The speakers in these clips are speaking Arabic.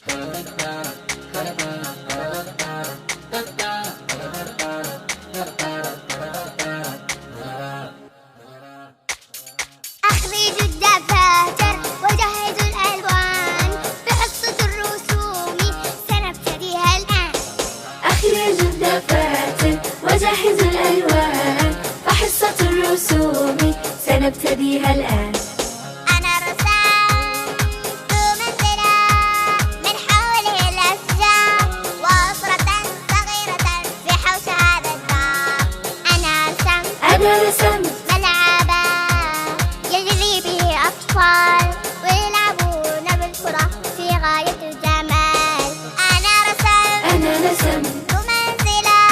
أخرج الدفاتر وجهز الألوان بحصة الرسوم سنبتديها الآن. أخرج الدفاتر وجهز الألوان فحصة الرسوم سنبتديها الآن. أنا رسمت منزلا من حوله الأشجار وأسرة صغيرة في حوش هذا الدار. أنا رسمت ملعبا يجري به أطفال ويلعبون بالكرة في غاية الجمال. أنا رسمت منزلا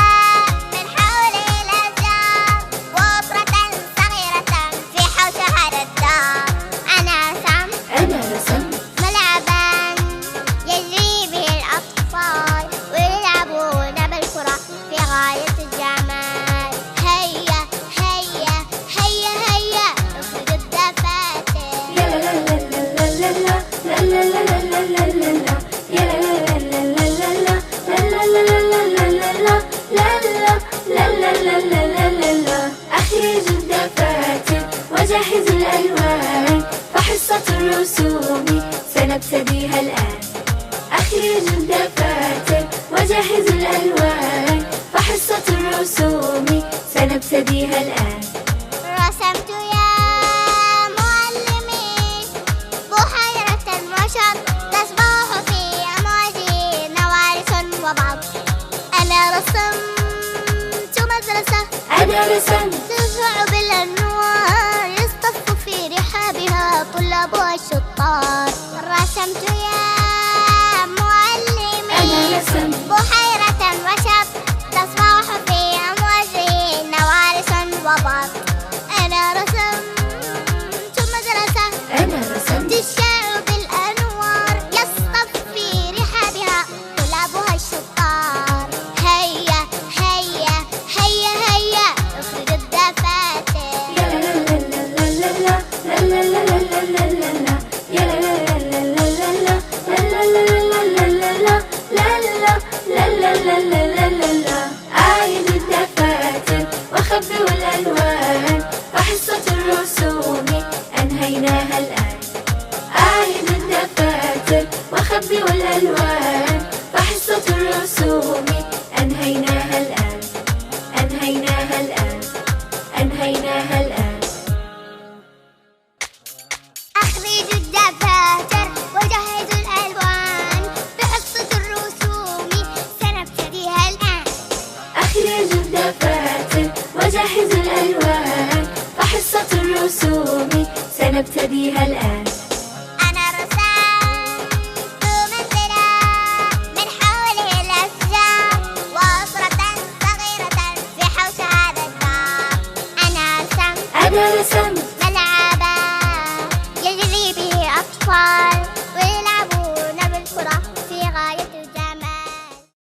من حوله الأشجار وأسرة صغيرة في حوش هذا الدار. أنا رسمت ملعبا يجري به الأطفال ويلعبون بالكرة في غاية الجمال. هيا هيا هيا هيا اخرج الدفاتر. يا لا لا لا لا لا لا لا لا لا لا لا يا لا لا لا لا لا لا لا لا لا لا لا. أخرج الدفاتر وجهز الألوان فحصة الرسوم سنبتديها الآن. أخرج الدفاتر وجهز الألوان فحصة الرسوم سنبتديها الآن. رسمت يا معلمي بحيرة وشط تسبح في أمواجه نوارس وبعض. أنا رسمت مدرسة تشع بالأنوار يصطف في رحابها طلابها الشطار. رسمت يا معلمي بحيرة وشط تسبح في أمواجه نوارس وبعض. أنا رسمت مدرسة تشع بالأنوار يصطف في رحابها طلابها الشطار. هيا هيا هيا هيا اخرج الدفاتر. يا لا لا لا لا لا لا لا لا لا لا يا لا لا لا لا لا لا لا لا. أعيد الدفاتر وخبئ الألوان فحصة الرسوم أنهيناها الآن. أعيد الدفاتر وخبئ الألوان فحصة الرسوم أنهيناها الآن. أنهيناها الآن. أخرج الدفاتر وجهز الألوان بحصة الرسوم سنبتديها الآن. أخرج الدفاتر وجهز الألوان فحصة الرسوم سنبتديها الآن. أنا رسمت منزلا من حوله الأشجار وأسرة صغيرة في حوش هذا الدار. أنا رسمت